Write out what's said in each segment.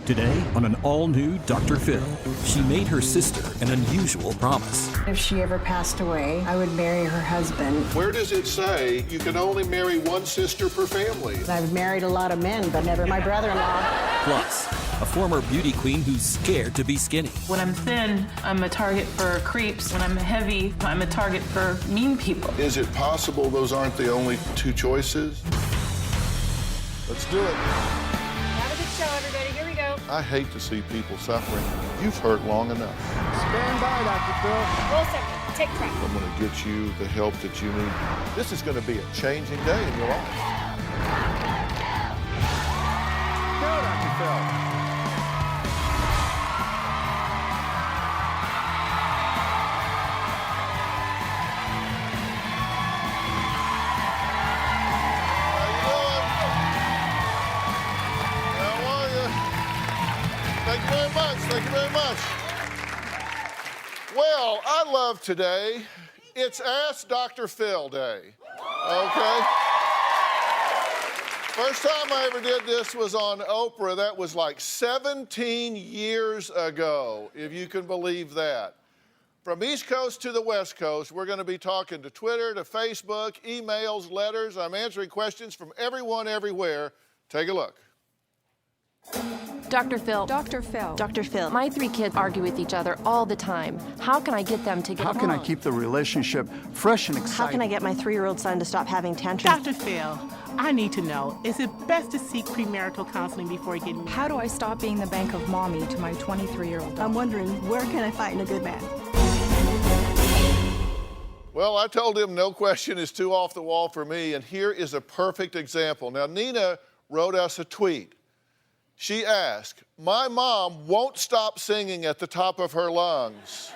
Today, on an all-new Dr. Phil, she made her sister an unusual promise. If she ever passed away, I would marry her husband. Where does it say you can only marry one sister per family? I've married a lot of men, but never my brother-in-law. Plus, a former beauty queen who's scared to be skinny. When I'm thin, I'm a target for creeps. When I'm heavy, I'm a target for mean people. Is it possible those aren't the only two choices? Let's do it. Have a good show, everybody. Here we go. I hate to see people suffering. You've hurt long enough. Stand by, Dr. Phil. Roll second. Take track. I'm going to get you the help that you need. This is going to be a changing day in your life. Go, Dr. Phil. Thank you very much. Thank you very much. Well, I love today. It's Ask Dr. Phil Day. Okay? First time I ever did this was on Oprah. That was like 17 years ago, if you can believe that. From East Coast to the West Coast, we're going to be talking to Twitter, to Facebook, emails, letters. I'm answering questions from everyone, everywhere. Take a look. Dr. Phil. Dr. Phil. Dr. Phil. My 3 kids argue with each other all the time. How can I get them to get along? How can I keep the relationship fresh and exciting? How can I get my 3-year-old son to stop having tantrums? Dr. Phil, I need to know, is it best to seek premarital counseling before getting married? How do I stop being the bank of mommy to my 23-year-old? I'm wondering, where can I find a good man? Well, I told him no question is too off the wall for me, and here is a perfect example. Now, Nina wrote us a tweet. She asked, my mom won't stop singing at the top of her lungs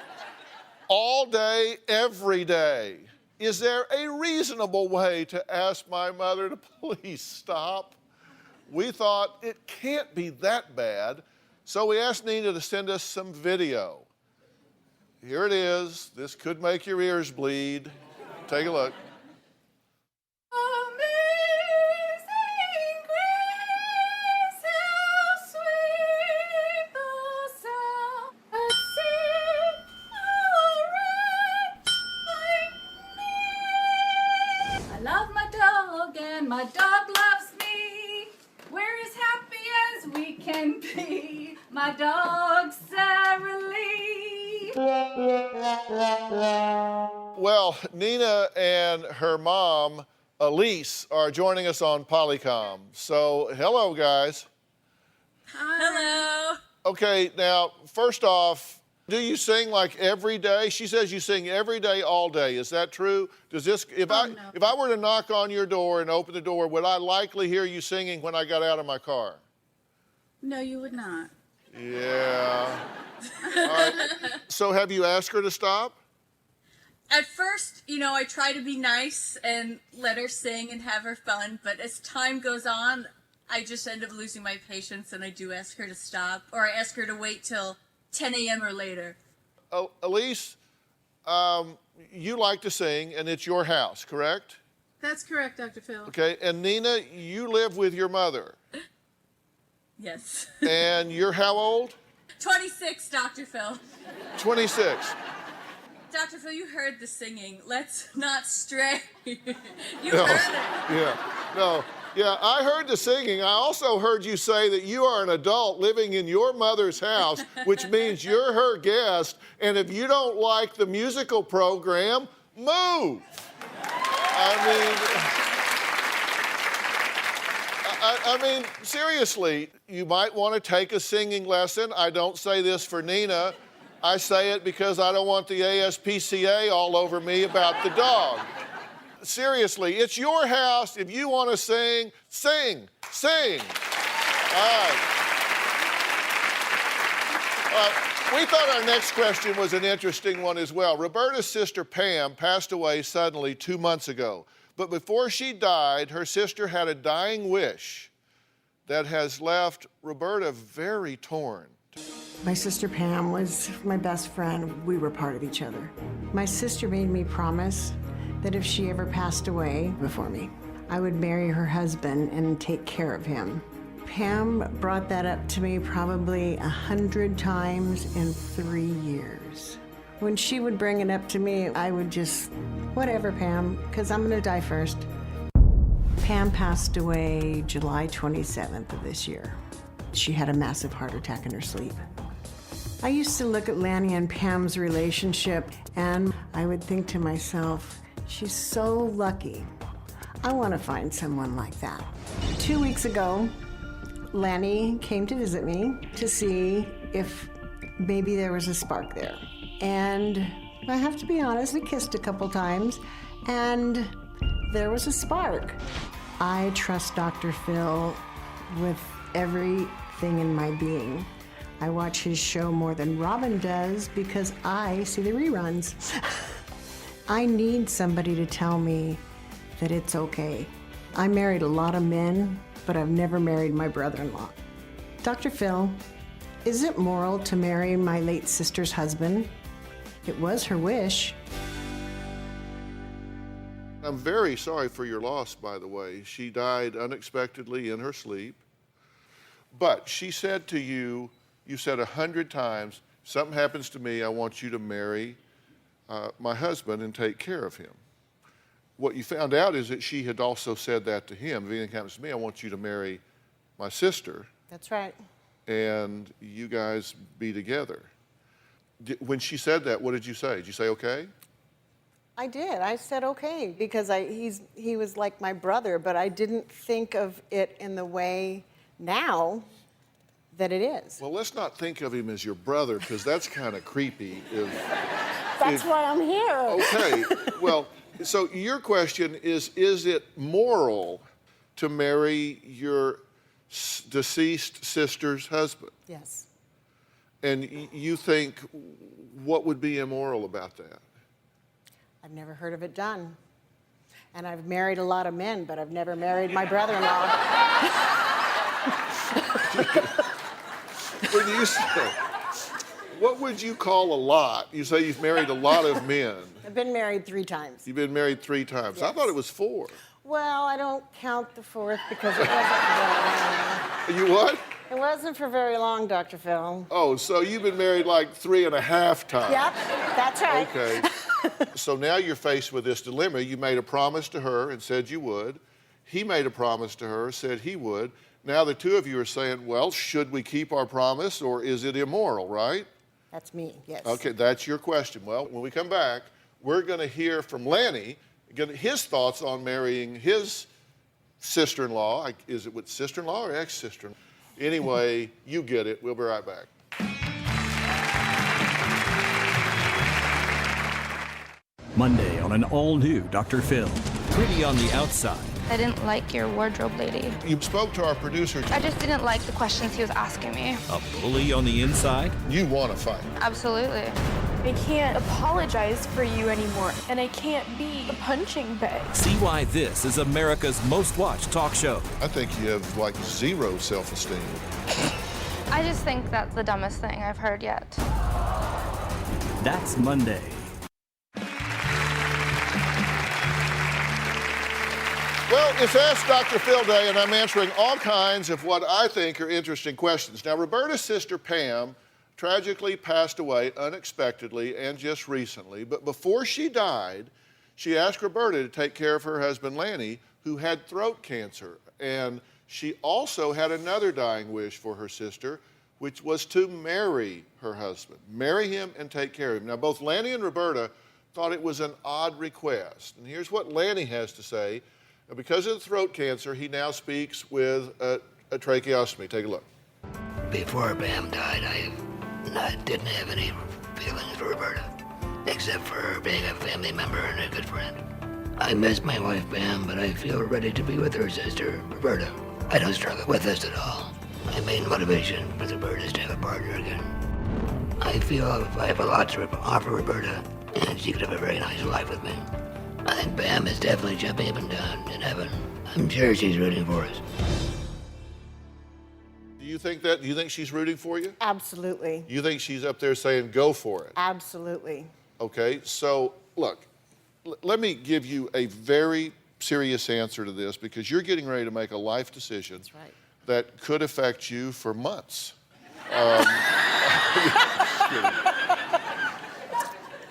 all day, every day. Is there a reasonable way to ask my mother to please stop? We thought it can't be that bad, so we asked Nina to send us some video. Here it is. This could make your ears bleed. Take a look. My dog loves me. We're as happy as we can be. My dog, Sarah Lee. Well, Nina and her mom, Elise, are joining us on Polycom. So, hello, guys. Hi. Hello. Okay, now, first off, do you sing like every day? She says you sing every day, all day. Is that true? Does this, if I were to knock on your door and open the door, would I likely hear you singing when I got out of my car? No, you would not. Yeah. All right. So have you asked her to stop? At first, I try to be nice and let her sing and have her fun, but as time goes on, I just end up losing my patience and I do ask her to stop, or I ask her to wait till 10 a.m. or later. Oh, Elise, you like to sing, and it's your house, correct? That's correct, Dr. Phil. Okay, and Nina, you live with your mother. Yes. And you're how old? 26, Dr. Phil. 26. Dr. Phil, you heard the singing. Let's not stray. You No. heard it. Yeah, no. Yeah, I heard the singing. I also heard you say that you are an adult living in your mother's house, which means you're her guest, and if you don't like the musical program, move. I mean, seriously, you might want to take a singing lesson. I don't say this for Nina. I say it because I don't want the ASPCA all over me about the dog. Seriously, it's your house. If you want to sing, sing, sing. All right. We thought our next question was an interesting one as well. Roberta's sister Pam passed away suddenly 2 months ago. But before she died, her sister had a dying wish that has left Roberta very torn. My sister Pam was my best friend. We were part of each other. My sister made me promise that if she ever passed away before me, I would marry her husband and take care of him. Pam brought that up to me probably 100 times in 3 years. When she would bring it up to me, I would just, whatever, Pam, because I'm going to die first. Pam passed away July 27th of this year. She had a massive heart attack in her sleep. I used to look at Lanny and Pam's relationship, and I would think to myself, she's so lucky. I want to find someone like that. 2 weeks ago, Lanny came to visit me to see if maybe there was a spark there. And I have to be honest, we kissed a couple times, and there was a spark. I trust Dr. Phil with everything in my being. I watch his show more than Robin does because I see the reruns. I need somebody to tell me that it's okay. I married a lot of men, but I've never married my brother-in-law. Dr. Phil, is it moral to marry my late sister's husband? It was her wish. I'm very sorry for your loss, by the way. She died unexpectedly in her sleep. But she said to you, you said 100 times, something happens to me, I want you to marry my husband and take care of him. What you found out is that she had also said that to him. If anything happens to me, I want you to marry my sister. That's right. And you guys be together. When she said that, what did you say? Did you say okay? I did. I said okay because he was like my brother, but I didn't think of it in the way now that it is. Well, let's not think of him as your brother because that's kind of creepy. That's why I'm here. Okay. Well, so your question is it moral to marry your deceased sister's husband? Yes. And you think, what would be immoral about that? I've never heard of it done. And I've married a lot of men, but I've never married my brother-in-law. When you say, what would you call a lot? You say you've married a lot of men. I've been married 3 times. You've been married 3 times. Yes. I thought it was 4. Well, I don't count the 4th because it wasn't for very long. You what? It wasn't for very long, Dr. Phil. Oh, so you've been married like 3.5 times. Yep, that's right. Okay. So now you're faced with this dilemma. You made a promise to her and said you would. He made a promise to her, said he would. Now the two of you are saying, well, should we keep our promise or is it immoral, right? That's me, yes. Okay, that's your question. Well, when we come back, we're going to hear from Lanny, get his thoughts on marrying his sister-in-law. Is it with sister-in-law or ex-sister-in-law? Anyway, you get it. We'll be right back. Monday on an all-new Dr. Phil. Pretty on the outside. I didn't like your wardrobe lady. You spoke to our producer. I just didn't like the questions he was asking me. A bully on the inside. You want to fight. Absolutely. I can't apologize for you anymore, and I can't be a punching bag. See why this is America's most watched talk show. I think you have like 0 self-esteem. I just think that's the dumbest thing I've heard yet. That's Monday. Well, it's Ask Dr. Phil Day, and I'm answering all kinds of what I think are interesting questions. Now, Roberta's sister, Pam, tragically passed away unexpectedly and just recently. But before she died, she asked Roberta to take care of her husband, Lanny, who had throat cancer. And she also had another dying wish for her sister, which was to marry her husband. Marry him and take care of him. Now, both Lanny and Roberta thought it was an odd request. And here's what Lanny has to say. Because of the throat cancer, he now speaks with a tracheostomy. Take a look. Before Pam died, I didn't have any feelings for Roberta, except for her being a family member and a good friend. I miss my wife Pam, but I feel ready to be with her sister, Roberta. I don't struggle with this at all. My main motivation with Roberta is to have a partner again. I feel I have a lot to offer Roberta, and she could have a very nice life with me. I think Pam is definitely jumping up and down in heaven. I'm sure she's rooting for us. Do you think that? Do you think she's rooting for you? Absolutely. You think she's up there saying, go for it? Absolutely. Okay, so look, let me give you a very serious answer to this because you're getting ready to make a life decision. That's right. that could affect you for months.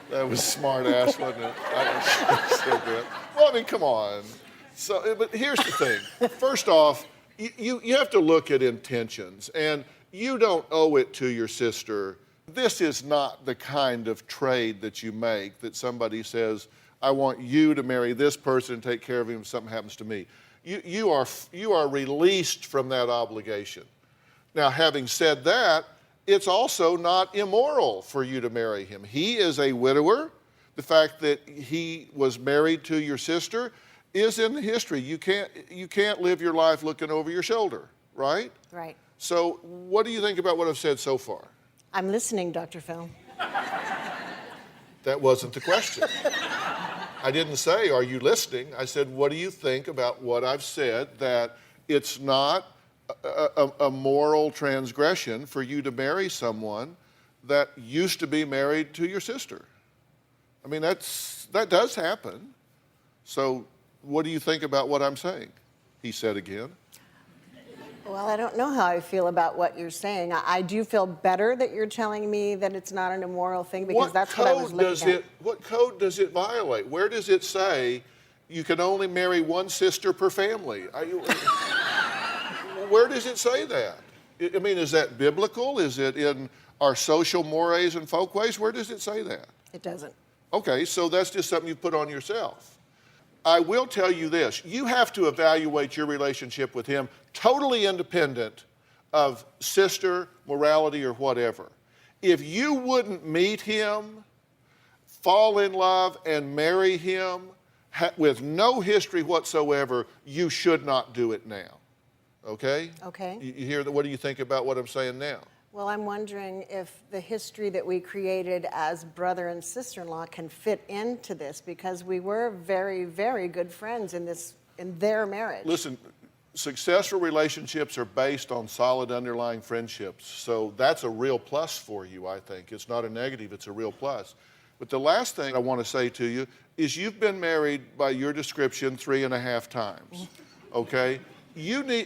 That was smart ass, wasn't it? Well, I mean, come on. So, but here's the thing. First off, you have to look at intentions, and you don't owe it to your sister. This is not the kind of trade that you make that somebody says, I want you to marry this person and take care of him if something happens to me. You are released from that obligation. Now, having said that, it's also not immoral for you to marry him. He is a widower. The fact that he was married to your sister is in the history. You can't live your life looking over your shoulder, right? Right. So what do you think about what I've said so far? I'm listening, Dr. Phil. That wasn't the question. I didn't say, are you listening? I said, what do you think about what I've said, that it's not a moral transgression for you to marry someone that used to be married to your sister? I mean, that does happen. So what do you think about what I'm saying? He said again. Well, I don't know how I feel about what you're saying. I do feel better that you're telling me that it's not an immoral thing, because that's what I was looking at. What code does it violate? Where does it say you can only marry one sister per family? Where does it say that? I mean, is that biblical? Is it in our social mores and folkways? Where does it say that? It doesn't. Okay, so that's just something you put on yourself. I will tell you this. You have to evaluate your relationship with him totally independent of sister, morality, or whatever. If you wouldn't meet him, fall in love, and marry him with no history whatsoever, you should not do it now. Okay? Okay. You hear that? What do you think about what I'm saying now? Well, I'm wondering if the history that we created as brother and sister-in-law can fit into this, because we were very, very good friends in their marriage. Listen, successful relationships are based on solid underlying friendships. So that's a real plus for you, I think. It's not a negative, it's a real plus. But the last thing I want to say to you is you've been married, by your description, 3.5 times, okay?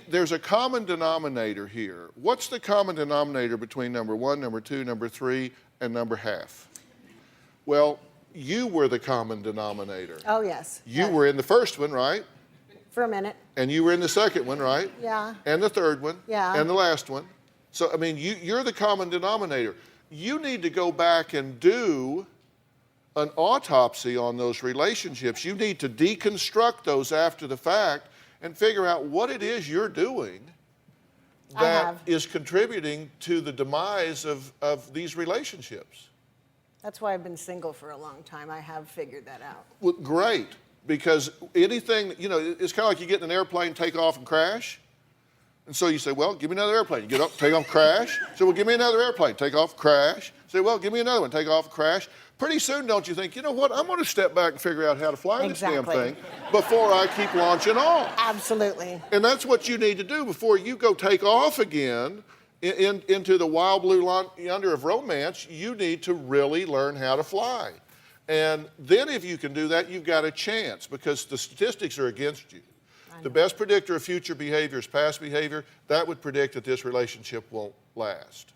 There's a common denominator here. What's the common denominator between number 1, number 2, number 3, and number half? Well, you were the common denominator. Oh, yes. You were in the first one, right? For a minute. And you were in the second one, right? Yeah. And the third one. Yeah. And the last one. So, I mean, you're the common denominator. You need to go back and do an autopsy on those relationships. You need to deconstruct those after the fact and figure out what it is you're doing that is contributing to the demise of these relationships. That's why I've been single for a long time. I have figured that out. Well, great, because anything, it's kind of like you get in an airplane, take off and crash. And so you say, well, give me another airplane. You get up, take off, crash. So, well, give me another airplane, take off, crash. Say, well, give me another one, take off, crash. Pretty soon, don't you think, you know what, I'm going to step back and figure out how to fly this damn thing before I keep launching off. Absolutely. And that's what you need to do before you go take off again into the wild blue yonder of romance. You need to really learn how to fly. And then if you can do that, you've got a chance, because the statistics are against you. The best predictor of future behavior is past behavior. That would predict that this relationship won't last.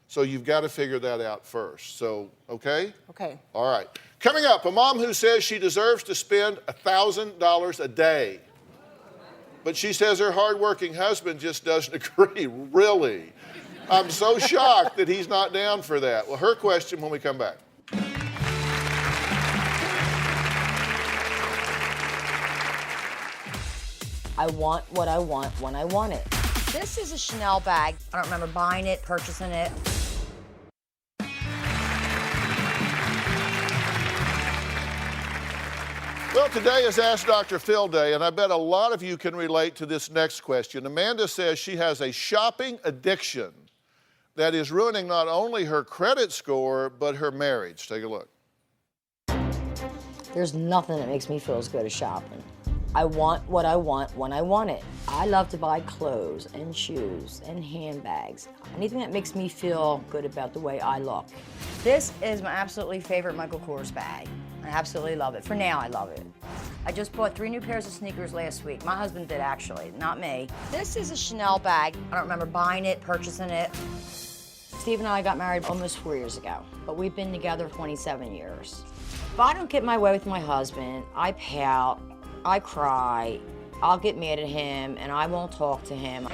So you've got to figure that out first. So, okay? Okay. All right. Coming up, a mom who says she deserves to spend $1,000 a day. But she says her hardworking husband just doesn't agree. Really? I'm so shocked that he's not down for that. Well, her question when we come back. I want what I want when I want it. This is a Chanel bag. I don't remember buying it, purchasing it. Well, today is Ask Dr. Phil Day, and I bet a lot of you can relate to this next question. Amanda says she has a shopping addiction that is ruining not only her credit score, but her marriage. Take a look. There's nothing that makes me feel as good as shopping. I want what I want when I want it. I love to buy clothes and shoes and handbags. Anything that makes me feel good about the way I look. This is my absolutely favorite Michael Kors bag. I absolutely love it. For now, I love it. I just bought 3 new pairs of sneakers last week. My husband did, actually, not me. This is a Chanel bag. I don't remember buying it, purchasing it. Steve and I got married almost 4 years ago, but we've been together 27 years. If I don't get my way with my husband, I pout, I cry, I'll get mad at him, and I won't talk to him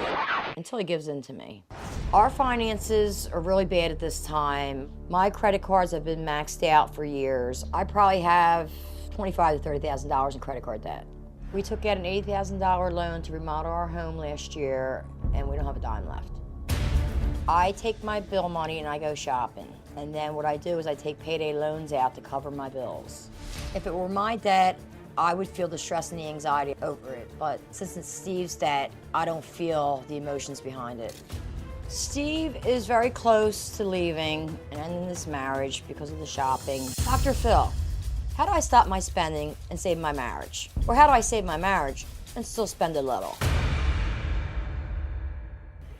until he gives in to me. Our finances are really bad at this time. My credit cards have been maxed out for years. I probably have $25,000 to $30,000 in credit card debt. We took out an $80,000 loan to remodel our home last year, and we don't have a dime left. I take my bill money and I go shopping. And then what I do is I take payday loans out to cover my bills. If it were my debt, I would feel the stress and the anxiety over it. But since it's Steve's debt, I don't feel the emotions behind it. Steve is very close to leaving and ending this marriage because of the shopping. Dr. Phil, how do I stop my spending and save my marriage? Or how do I save my marriage and still spend a little?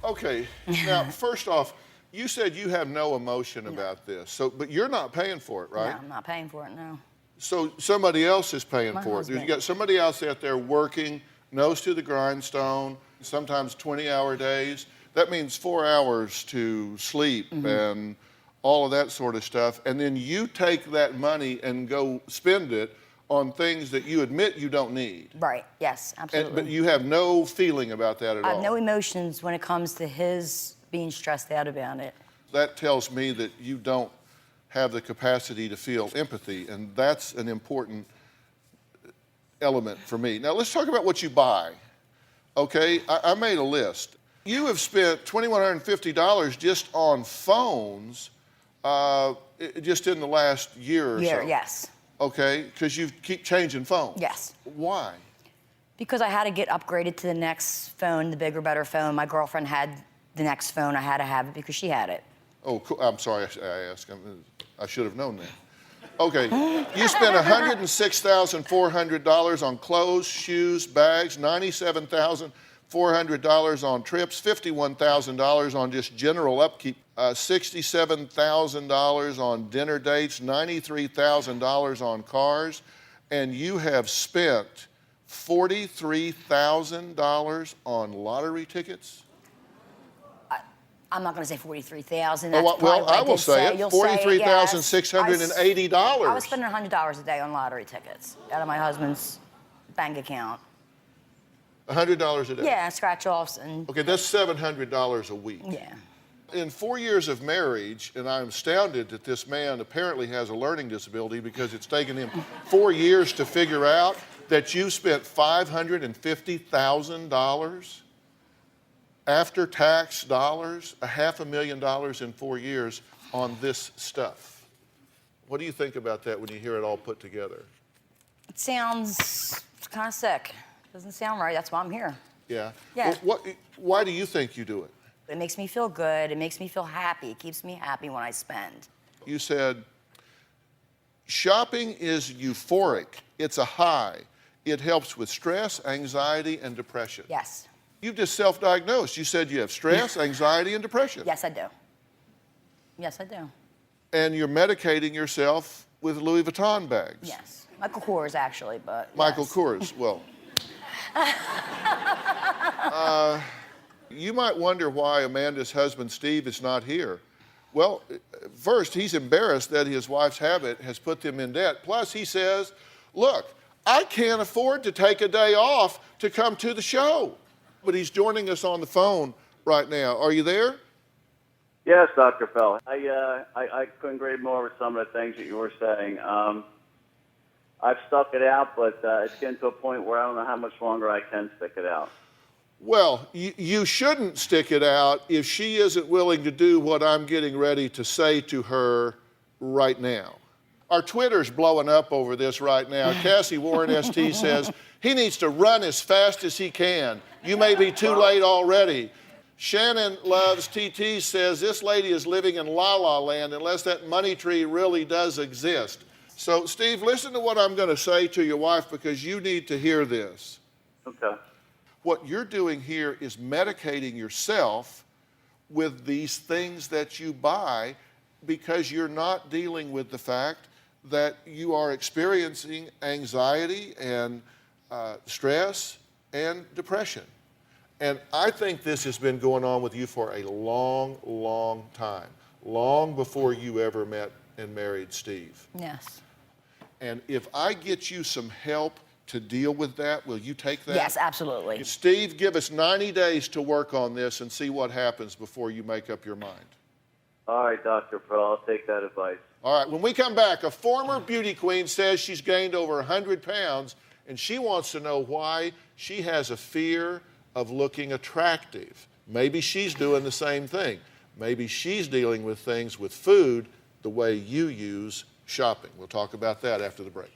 Okay, now, first off, you said you have no emotion about this, but you're not paying for it, right? No, I'm not paying for it, no. So somebody else is paying My for husband. it. You got somebody else out there working, nose to the grindstone, sometimes 20-hour days. That means 4 hours to sleep and all of that sort of stuff. And then you take that money and go spend it on things that you admit you don't need. Right, yes, absolutely. But you have no feeling about that at all. I have no emotions when it comes to his being stressed out about it. That tells me that you don't have the capacity to feel empathy, and that's an important element for me. Now, let's talk about what you buy, okay? I made a list. You have spent $2,150 just on phones just in the last year or so. Yes. Okay, because you keep changing phones. Yes. Why? Because I had to get upgraded to the next phone, the bigger, better phone. My girlfriend had the next phone. I had to have it because she had it. Oh, cool. I'm sorry I asked. I should have known that. Okay, you spent $106,400 on clothes, shoes, bags, $97,400 on trips, $51,000 on just general upkeep, $67,000 on dinner dates, $93,000 on cars, and you have spent $43,000 on lottery tickets? I'm not going to say 43,000. Well, I will say it. $43,680. I was spending $100 a day on lottery tickets out of my husband's bank account. $100 a day? Yeah, scratch-offs and... Okay, that's $700 a week. Yeah. In 4 years of marriage, and I'm astounded that this man apparently has a learning disability because it's taken him 4 years to figure out that you spent $550,000 after-tax dollars, $500,000 in 4 years on this stuff. What do you think about that when you hear it all put together? It sounds kind of sick. Doesn't sound right. That's why I'm here. Yeah? Yeah. Well, why do you think you do it? It makes me feel good. It makes me feel happy. It keeps me happy when I spend. You said, shopping is euphoric. It's a high. It helps with stress, anxiety, and depression. Yes. You've just self-diagnosed. You said you have stress, anxiety, and depression. Yes, I do. Yes, I do. And you're medicating yourself with Louis Vuitton bags. Yes. Michael Kors, actually, but Michael yes. Kors, well. You might wonder why Amanda's husband, Steve, is not here. Well, first, he's embarrassed that his wife's habit has put them in debt. Plus, he says, look, I can't afford to take a day off to come to the show. But he's joining us on the phone right now. Are you there? Yes, Dr. Fell. I couldn't agree more with some of the things that you were saying. I've stuck it out, but it's getting to a point where I don't know how much longer I can stick it out. Well, you shouldn't stick it out if she isn't willing to do what I'm getting ready to say to her right now. Our Twitter's blowing up over this right now. Cassie Warren ST says, he needs to run as fast as he can. You may be too late already. Shannon Loves TT says, this lady is living in La La Land unless that money tree really does exist. So, Steve, listen to what I'm going to say to your wife because you need to hear this. Okay. What you're doing here is medicating yourself with these things that you buy because you're not dealing with the fact that you are experiencing anxiety and stress and depression. And I think this has been going on with you for a long, long time, long before you ever met and married Steve. Yes. And if I get you some help to deal with that, will you take that? Yes, absolutely. Steve, give us 90 days to work on this and see what happens before you make up your mind. All right, Dr. Phil, I'll take that advice. All right, when we come back, a former beauty queen says she's gained over 100 pounds, and she wants to know why she has a fear of looking attractive. Maybe she's doing the same thing. Maybe she's dealing with things with food the way you use shopping. We'll talk about that after the break.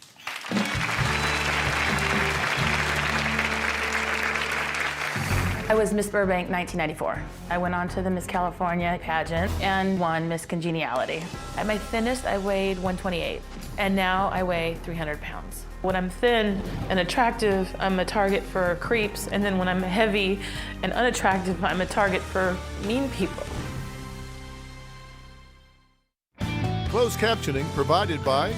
I was Miss Burbank 1994. I went on to the Miss California pageant and won Miss Congeniality. At my thinnest, I weighed 128, and now I weigh 300 pounds. When I'm thin and attractive, I'm a target for creeps, and then when I'm heavy and unattractive, I'm a target for mean people. Closed captioning provided by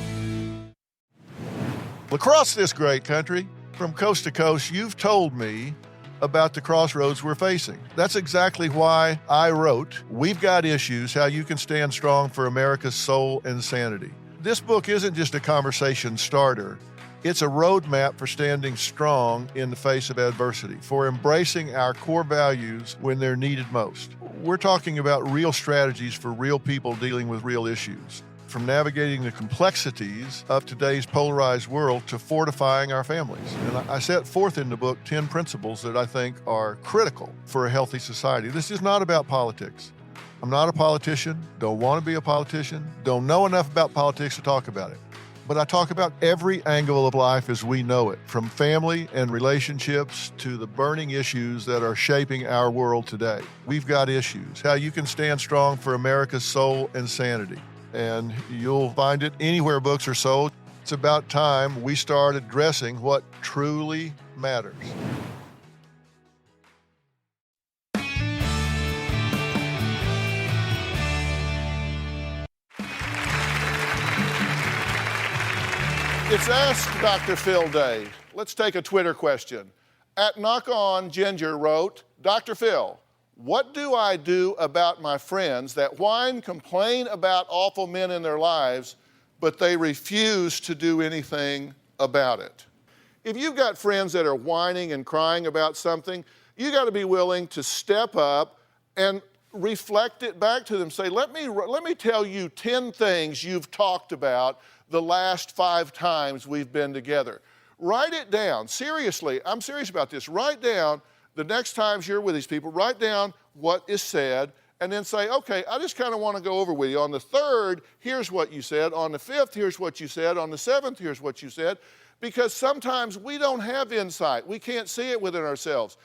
Across this great country, from coast to coast, you've told me about the crossroads we're facing. That's exactly why I wrote We've Got Issues, How You Can Stand Strong for America's Soul and Sanity. This book isn't just a conversation starter. It's a roadmap for standing strong in the face of adversity, for embracing our core values when they're needed most. We're talking about real strategies for real people dealing with real issues, from navigating the complexities of today's polarized world to fortifying our families. And I set forth in the book 10 principles that I think are critical for a healthy society. This is not about politics. I'm not a politician, don't want to be a politician, don't know enough about politics to talk about it. But I talk about every angle of life as we know it, from family and relationships to the burning issues that are shaping our world today. We've got issues, how you can stand strong for America's soul and sanity. And you'll find it anywhere books are sold. It's about time we start addressing what truly matters. It's Ask Dr. Phil Day. Let's take a Twitter question. At Knock On Ginger wrote, Dr. Phil, what do I do about my friends that whine, complain about awful men in their lives, but they refuse to do anything about it? If you've got friends that are whining and crying about something, you got to be willing to step up and reflect it back to them. Say, let me tell you 10 things you've talked about the last 5 times we've been together. Write it down. Seriously, I'm serious about this. Write down the next times you're with these people, write down what is said, and then say, okay, I just kind of want to go over with you. On the 3rd, here's what you said. On the 5th, here's what you said. On the 7th, here's what you said. Because sometimes we don't have insight. We can't see it within ourselves.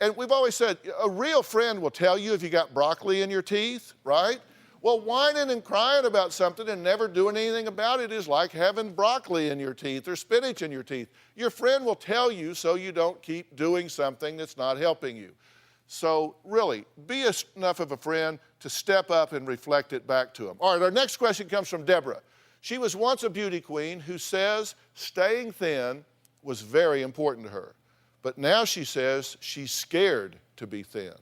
And we've always said, a real friend will tell you if you got broccoli in your teeth, right? Well, whining and crying about something and never doing anything about it is like having broccoli in your teeth or spinach in your teeth. Your friend will tell you so you don't keep doing something that's not helping you. So really, be enough of a friend to step up and reflect it back to them. All right, our next question comes from Deborah. She was once a beauty queen who says staying thin was very important to her. But now she says she's scared to be thin.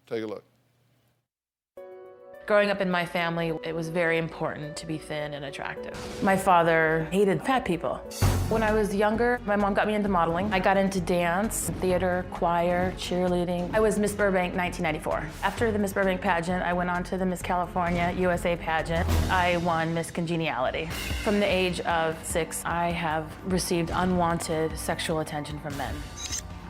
Take a look. Growing up in my family, it was very important to be thin and attractive. My father hated fat people. When I was younger, my mom got me into modeling. I got into dance, theater, choir, cheerleading. I was Miss Burbank 1994. After the Miss Burbank pageant, I went on to the Miss California USA pageant. I won Miss Congeniality. From the age of 6, I have received unwanted sexual attention from men.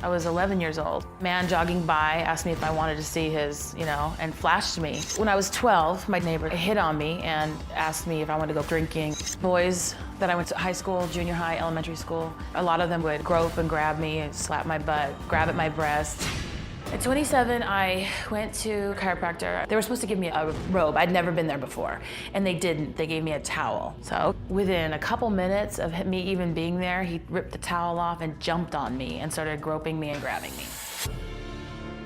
I was 11 years old. A man jogging by asked me if I wanted to see his, and flashed me. When I was 12, my neighbor hit on me and asked me if I wanted to go drinking. Boys that I went to high school, junior high, elementary school, a lot of them would grope and grab me and slap my butt, grab at my breast. At 27, I went to a chiropractor. They were supposed to give me a robe. I'd never been there before, and they didn't. They gave me a towel. So within a couple minutes of me even being there, he ripped the towel off and jumped on me and started groping me and grabbing me.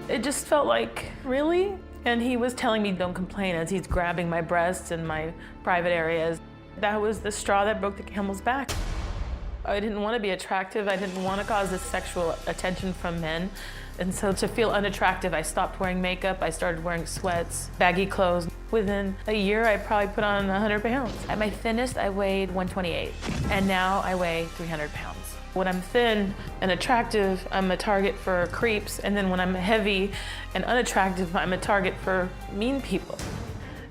It just felt like, really? And he was telling me don't complain as he's grabbing my breasts and my private areas. That was the straw that broke the camel's back. I didn't want to be attractive. I didn't want to cause this sexual attention from men. And so to feel unattractive, I stopped wearing makeup. I started wearing sweats, baggy clothes. Within a year, I probably put on 100 pounds. At my thinnest, I weighed 128. And now I weigh 300 pounds. When I'm thin and attractive, I'm a target for creeps. And then when I'm heavy and unattractive, I'm a target for mean people.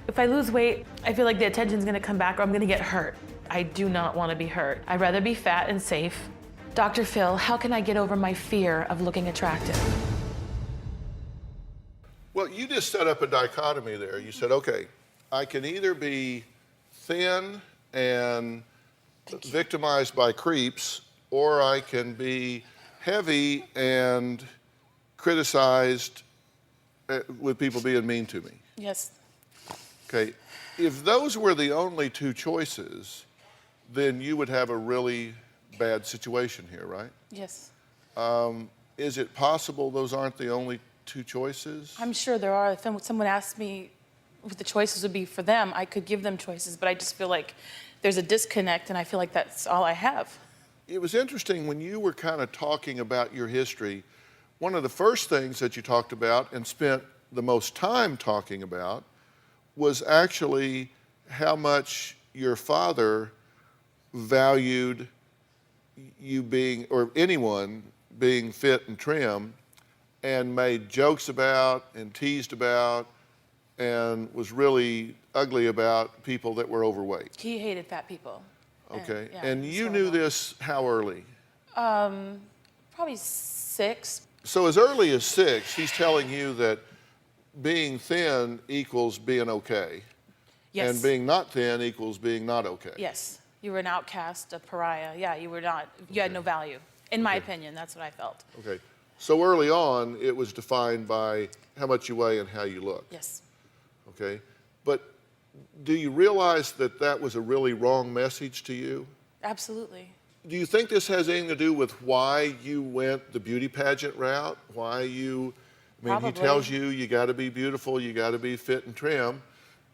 If I lose weight, I feel like the attention's gonna come back or I'm gonna get hurt. I do not want to be hurt. I'd rather be fat and safe. Dr. Phil, how can I get over my fear of looking attractive? Well, you just set up a dichotomy there. You said, okay, I can either be thin and victimized by creeps, or I can be heavy and criticized with people being mean to me. Yes. Okay, if those were the only two choices, then you would have a really bad situation here, right? Yes. Is it possible those aren't the only two choices? I'm sure there are. If someone asked me what the choices would be for them, I could give them choices, but I just feel like there's a disconnect, and I feel like that's all I have. It was interesting when you were kind of talking about your history, one of the first things that you talked about and spent the most time talking about was actually how much your father valued you being, or anyone being fit and trim, and made jokes about and teased about and was really ugly about people that were overweight. He hated fat people. Okay, yeah, and it's you horrible. knew this how early? Probably 6. So as early as 6, he's telling you that being thin equals being okay. Yes. And being not thin equals being not okay. Yes. You were an outcast, a pariah. Yeah, you were not, you had no value. In my opinion, that's what I felt. Okay. So early on, it was defined by how much you weigh and how you look. Yes. Okay. But do you realize that that was a really wrong message to you? Absolutely. Do you think this has anything to do with why you went the beauty pageant route? Why you, Probably. he tells you you got to be beautiful, you got to be fit and trim.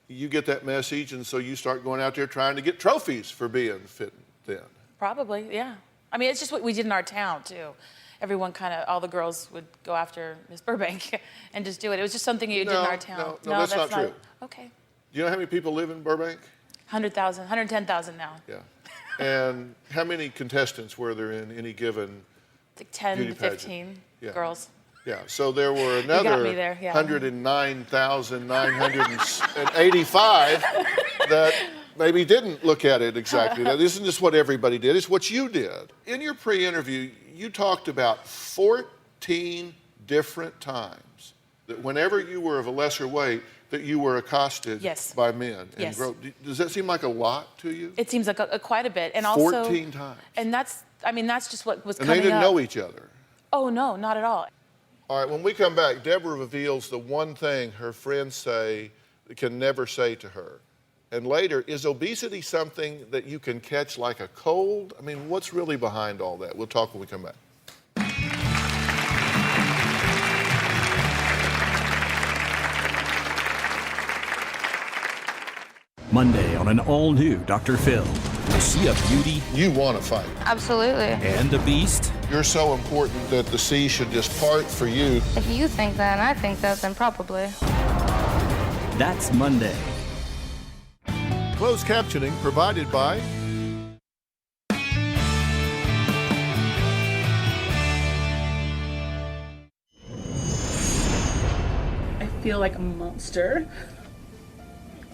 You get that message, and so you start going out there trying to get trophies for being fit and thin. Probably, yeah. I mean, it's just what we did in our town, too. Everyone kind of, all the girls would go after Miss Burbank and just do it. It was just something you did in our town. No, that's not true. Okay. Do you know how many people live in Burbank? 100,000, 110,000 now. Yeah. And how many contestants were there in any given Like 10 beauty to pageant? 15 Yeah. girls. Yeah, so there were got another me there, yeah. 109,985 that maybe didn't look at it exactly. Now, this isn't just what everybody did, it's what you did. In your pre-interview, you talked about 14 different times that whenever you were of a lesser weight, that you were accosted by men. And Yes. Does that seem like a lot to you? It seems like quite a bit. And also, 14 times. And that's just what was And coming up. they didn't know each other. Oh, no, not at all. All right, when we come back, Deborah reveals the one thing her friends say that can never say to her. And later, is obesity something that you can catch like a cold? I mean, what's really behind all that? We'll talk when we come back. Monday on an all-new Dr. Phil. Is she a beauty? You want to fight. Absolutely. And a beast? You're so important that the sea should just part for you. If you think that and I think that, then probably. That's Monday. Closed captioning provided by I feel like a monster.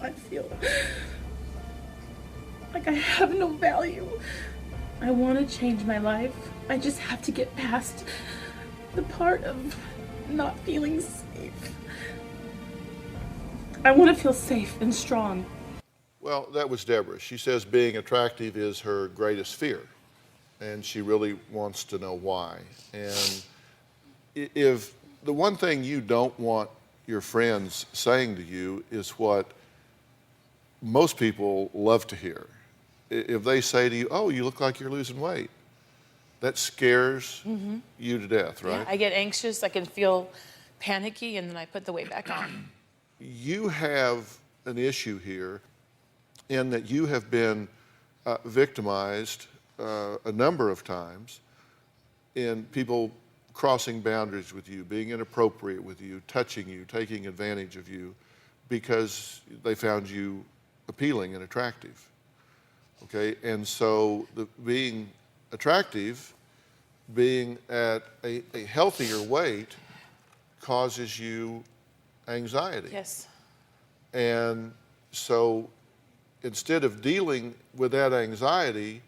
I feel like I have no value. I want to change my life. I just have to get past the part of not feeling safe. I want to feel safe and strong. Well, that was Deborah. She says being attractive is her greatest fear, and she really wants to know why. And if the one thing you don't want your friends saying to you is what most people love to hear. If they say to you, oh, you look like you're losing weight, that scares you to death, right? Yeah, I get anxious, I can feel panicky, and then I put the weight back on. You have an issue here in that you have been victimized a number of times in people crossing boundaries with you, being inappropriate with you, touching you, taking advantage of you because they found you appealing and attractive. Okay, and so being attractive, being at a healthier weight causes you anxiety. Yes. And so instead of dealing with that anxiety,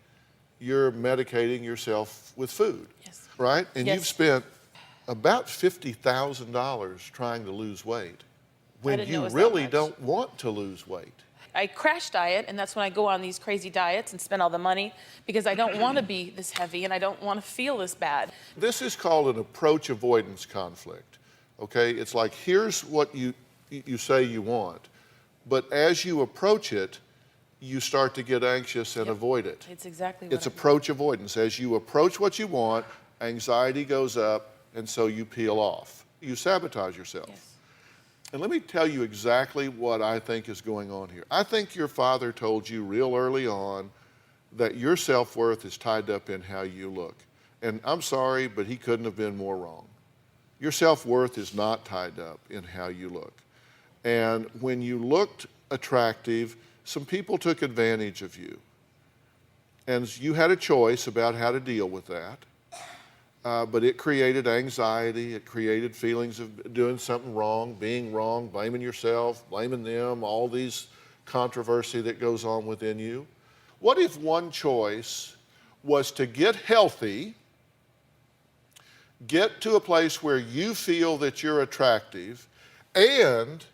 you're medicating yourself with food. Yes. Right? And Yes. you've spent about $50,000 trying to lose weight when didn't know it you was that really much. don't want to lose weight. I crash diet, and that's when I go on these crazy diets and spend all the money because I don't want to be this heavy and I don't want to feel this bad. This is called an approach avoidance conflict. Okay? It's like, here's what you say you want, but as you approach it, you start to get anxious and avoid it. It's exactly what It's approach avoidance. As you approach what you want, anxiety goes up, and so you peel off. You sabotage yourself. Yes. And let me tell you exactly what I think is going on here. I think your father told you real early on that your self-worth is tied up in how you look. And I'm sorry, but he couldn't have been more wrong. Your self-worth is not tied up in how you look. And when you looked attractive, some people took advantage of you. And you had a choice about how to deal with that. But it created anxiety, it created feelings of doing something wrong, being wrong, blaming yourself, blaming them, all these controversy that goes on within you. What if one choice was to get healthy, get to a place where you feel that you're attractive, and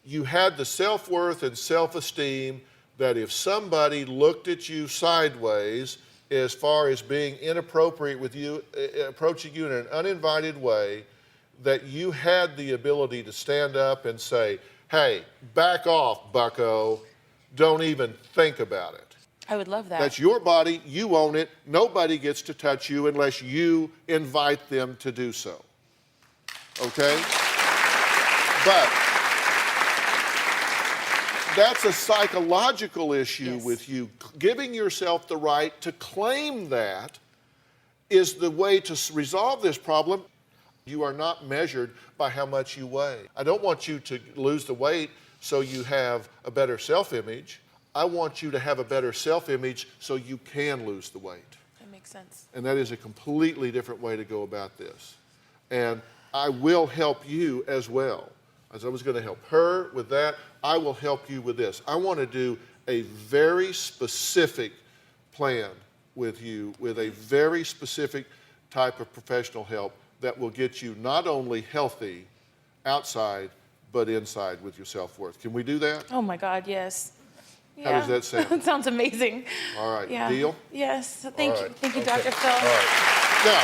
you had the self-worth and self-esteem that if somebody looked at you sideways as far as being inappropriate with you, approaching you in an uninvited way, that you had the ability to stand up and say, hey, back off, bucko, don't even think about it. I would love that. That's your body, you own it, nobody gets to touch you unless you invite them to do so. Okay? But that's a psychological issue with you. Giving yourself the right to claim that is the way to resolve this problem. You are not measured by how much you weigh. I don't want you to lose the weight so you have a better self-image. I want you to have a better self-image so you can lose the weight. That makes sense. And that is a completely different way to go about this. And I will help you as well. As I was going to help her with that, I will help you with this. I want to do a very specific plan with you, with a very specific type of professional help that will get you not only healthy outside, but inside with your self-worth. Can we do that? Oh my God, yes. How does that sound? That sounds amazing. All right, Yeah. deal? Yes, thank you. Thank you, Okay. Dr. Phil. All right.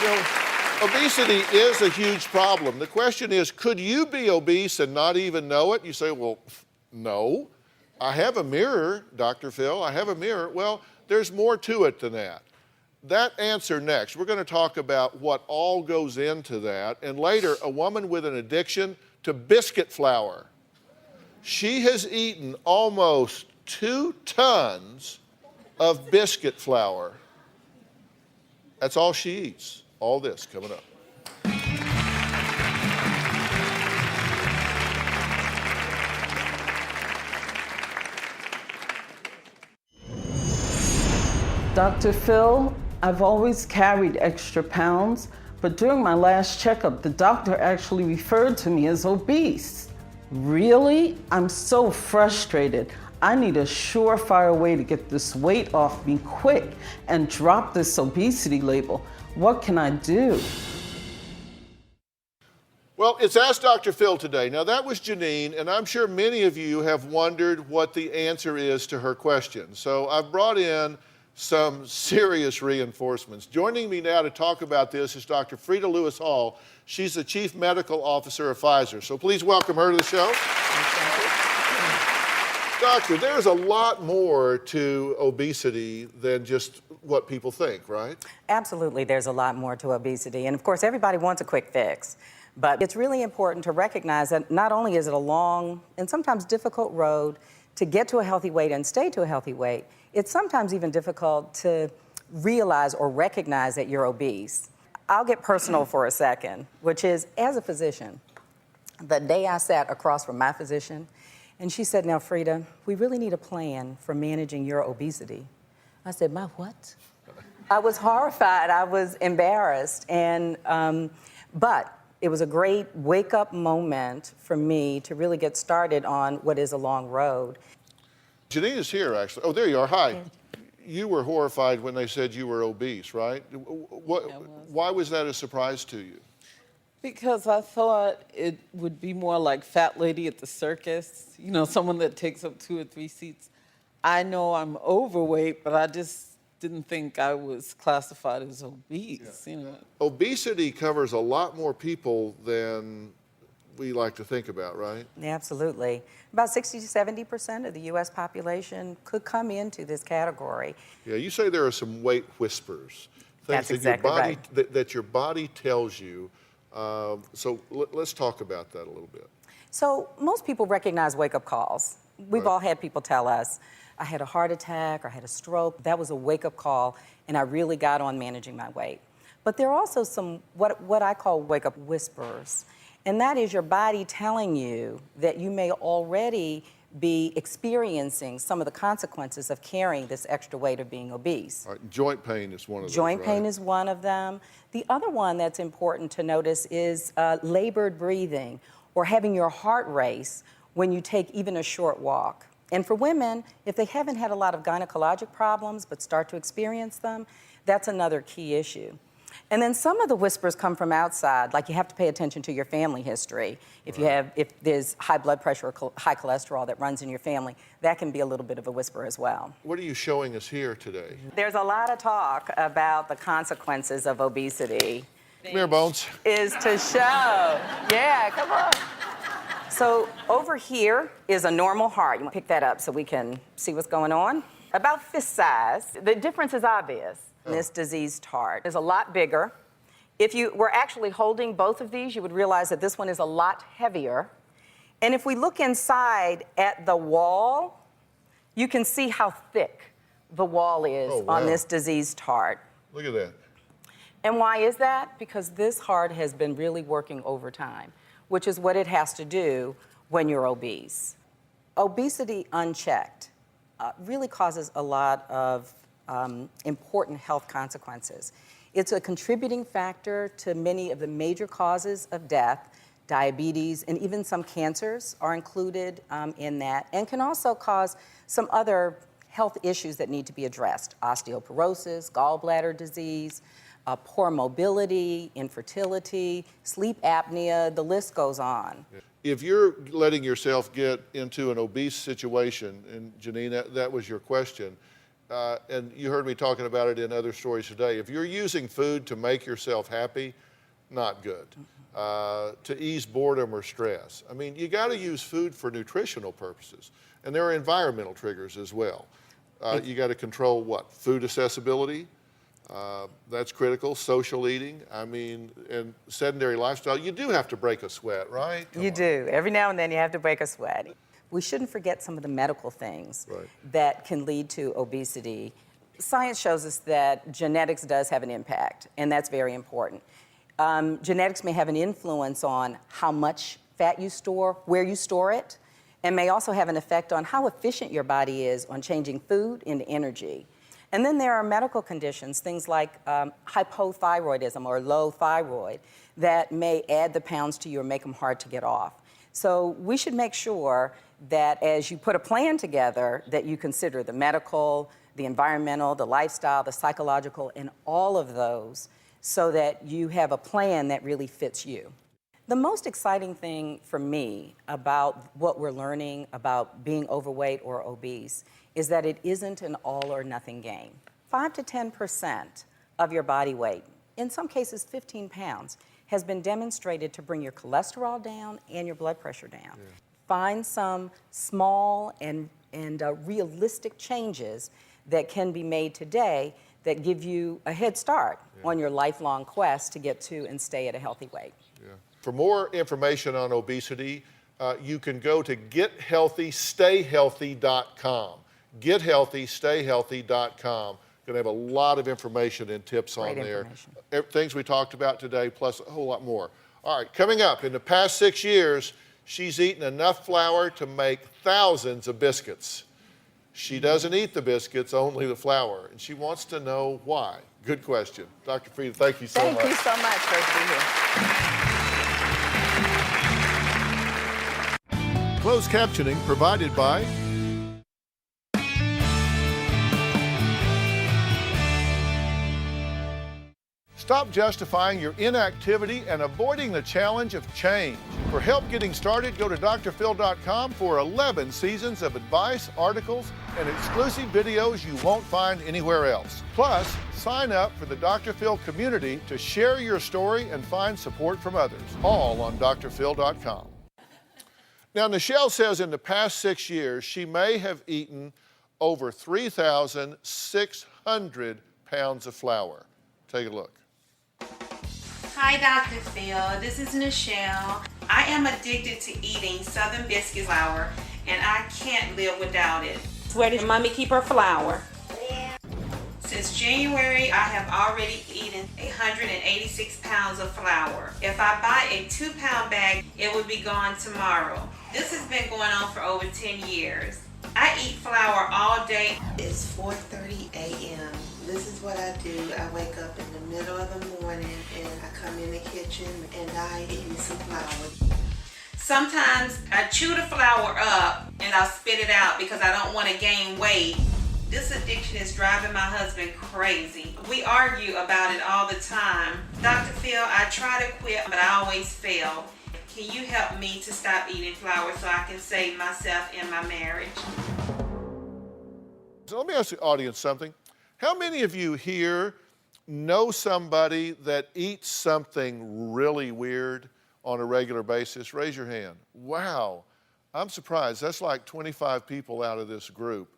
Now, obesity is a huge problem. The question is, could you be obese and not even know it? You say, well, no. I have a mirror, Dr. Phil, I have a mirror. Well, there's more to it than that. That answer next. We're going to talk about what all goes into that. And later, a woman with an addiction to biscuit flour. She has eaten almost 2 tons of biscuit flour. That's all she eats. All this coming up. Dr. Phil, I've always carried extra pounds, but during my last checkup, the doctor actually referred to me as obese. Really? I'm so frustrated. I need a surefire way to get this weight off me quick and drop this obesity label. What can I do? Well, it's Ask Dr. Phil today. Now, that was Janine, and I'm sure many of you have wondered what the answer is to her question. So I've brought in some serious reinforcements. Joining me now to talk about this is Dr. Frida Lewis Hall. She's the Chief Medical Officer of Pfizer. So please welcome her to the show. Doctor, there's a lot more to obesity than just what people think, right? Absolutely, there's a lot more to obesity. And of course, everybody wants a quick fix. But it's really important to recognize that not only is it a long and sometimes difficult road to get to a healthy weight and stay to a healthy weight, it's sometimes even difficult to realize or recognize that you're obese. I'll get personal for a second, which is, as a physician, the day I sat across from my physician, and she said, "Now, Frida, we really need a plan for managing your obesity." I said, "My what?" I was horrified, I was embarrassed, but it was a great wake-up moment for me to really get started on what is a long road. Janina's here, actually. Oh, there you are. Hi. You were horrified when they said you were obese, right? Why was that a surprise to you? Because I thought it would be more like Fat Lady at the Circus, you know, someone that takes up 2 or 3 seats. I know I'm overweight, but I just didn't think I was classified as obese, you know. Obesity covers a lot more people than we like to think about, right? Absolutely. About 60 to 70% of the U.S. population could come into this category. Yeah, you say there are some weight whispers. That's Things exactly right. that your body tells you. So let's talk about that a little bit. So most people recognize wake-up calls. We've all had people tell us, I had a heart attack or I had a stroke. That was a wake-up call, and I really got on managing my weight. But there are also some what I call wake-up whispers, and that is your body telling you that you may already be experiencing some of the consequences of carrying this extra weight of being obese. All right, joint pain is one of those, Joint pain is one of them. The other one that's important to notice is labored breathing or having your heart race when you take even a short walk. And for women, if they haven't had a lot of gynecologic problems but start to experience them, that's another key issue. And then some of the whispers come from outside, like you have to pay attention to your family history. If there's high blood pressure or high cholesterol that runs in your family, that can be a little bit of a whisper as well. What are you showing us here today? There's a lot of talk about the consequences of obesity. Come here, Bones. Is to show. Yeah, come on. So over here is a normal heart. You want to pick that up so we can see what's going on? About fist size. The difference is obvious. This diseased heart is a lot bigger. If you were actually holding both of these, you would realize that this one is a lot heavier. And if we look inside at the wall, you can see how thick the wall is on this diseased heart. Look at that. And why is that? Because this heart has been really working overtime, which is what it has to do when you're obese. Obesity unchecked really causes a lot of important health consequences. It's a contributing factor to many of the major causes of death. Diabetes and even some cancers are included in that, and can also cause some other health issues that need to be addressed. Osteoporosis, gallbladder disease, poor mobility, infertility, sleep apnea, the list goes on. If you're letting yourself get into an obese situation, and Janina, that was your question, and you heard me talking about it in other stories today. If you're using food to make yourself happy, not good. To ease boredom or stress. I mean, you got to use food for nutritional purposes. And there are environmental triggers as well. You got to control what? Food accessibility. That's critical. Social eating. I mean, and sedentary lifestyle. You do have to break a sweat, right? You do. Every now and then you have to break a sweat. We shouldn't forget some of the medical things that can lead to obesity. Science shows us that genetics does have an impact, and that's very important. Genetics may have an influence on how much fat you store, where you store it, and may also have an effect on how efficient your body is on changing food into energy. And then there are medical conditions, things like hypothyroidism or low thyroid, that may add the pounds to you or make them hard to get off. So we should make sure that as you put a plan together, that you consider the medical, the environmental, the lifestyle, the psychological, and all of those, so that you have a plan that really fits you. The most exciting thing for me about what we're learning about being overweight or obese is that it isn't an all or nothing game. 5 to 10% of your body weight, in some cases 15 pounds, has been demonstrated to bring your cholesterol down and your blood pressure down. Find some small and realistic changes that can be made today that give you a head start on your lifelong quest to get to and stay at a healthy weight. For more information on obesity, you can go to gethealthystayhealthy.com. Gethealthystayhealthy.com. Going to have a lot of information and tips on there. Things we talked about today, plus a whole lot more. All right, coming up, in the past 6 years, she's eaten enough flour to make thousands of biscuits. She doesn't eat the biscuits, only the flour, and she wants to know why. Good question. Dr. Frieda, thank you so much. Thank you so much for being here. Closed captioning provided by Stop justifying your inactivity and avoiding the challenge of change. For help getting started, go to drphil.com for 11 seasons of advice, articles, and exclusive videos you won't find anywhere else. Plus, sign up for the Dr. Phil community to share your story and find support from others, all on drphil.com. Now, Nichelle says in the past 6 years, she may have eaten over 3,600 pounds of flour. Take a look. Hi, Dr. Phil. This is Nichelle. I am addicted to eating Southern Biscuit flour, and I can't live without it. Where did Mommy keep her flour? Since January, I have already eaten 186 pounds of flour. If I buy a 2-pound bag, it would be gone tomorrow. This has been going on for over 10 years. I eat flour all day. It's 4:30 a.m. This is what I do. I wake up in the middle of the morning and I come in the kitchen and I eat me some flour. Sometimes I chew the flour up and I'll spit it out because I don't want to gain weight. This addiction is driving my husband crazy. We argue about it all the time. Dr. Phil, I try to quit, but I always fail. Can you help me to stop eating flour so I can save myself and my marriage? So let me ask the audience something. How many of you here know somebody that eats something really weird on a regular basis? Raise your hand. Wow, I'm surprised. That's like 25 people out of this group.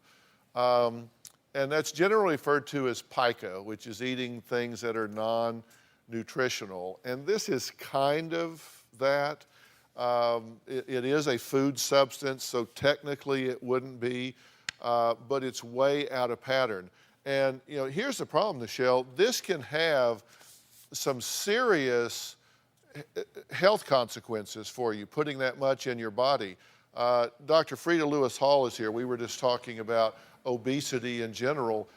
And that's generally referred to as pica, which is eating things that are non-nutritional. And this is kind of that. It is a food substance, so technically it wouldn't be, but it's way out of pattern. And, you know, here's the problem, Nichelle. This can have some serious health consequences for you, putting that much in your body. Dr. Frieda Lewis Hall is here. We were just talking about obesity in general.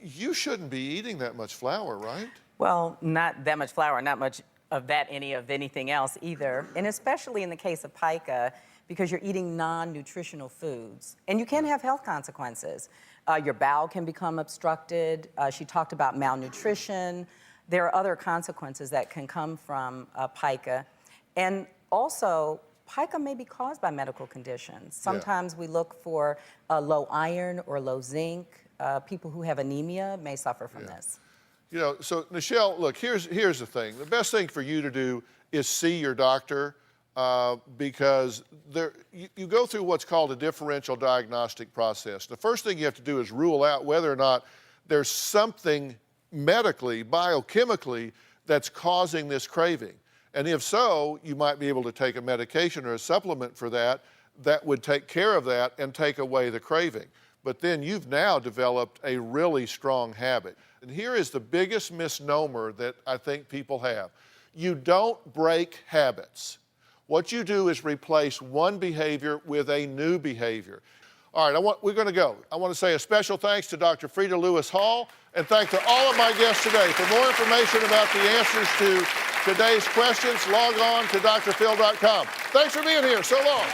You shouldn't be eating that much flour, right? Well, not that much flour, not much of that of anything else either. And especially in the case of pica, because you're eating non-nutritional foods. And you can have health consequences. Your bowel can become obstructed. She talked about malnutrition. There are other consequences that can come from pica. And also, pica may be caused by medical conditions. Sometimes we look for low iron or low zinc. People who have anemia may suffer from this. You know, so Nichelle, look, here's the thing. The best thing for you to do is see your doctor because you go through what's called a differential diagnostic process. The first thing you have to do is rule out whether or not there's something medically, biochemically, that's causing this craving. And if so, you might be able to take a medication or a supplement for that would take care of that and take away the craving. But then you've now developed a really strong habit. And here is the biggest misnomer that I think people have. You don't break habits. What you do is replace one behavior with a new behavior. All right, we're going to go. I want to say a special thanks to Dr. Frieda Lewis Hall, and thanks to all of my guests today. For more information about the answers to today's questions, log on to drphil.com. Thanks for being here. So long.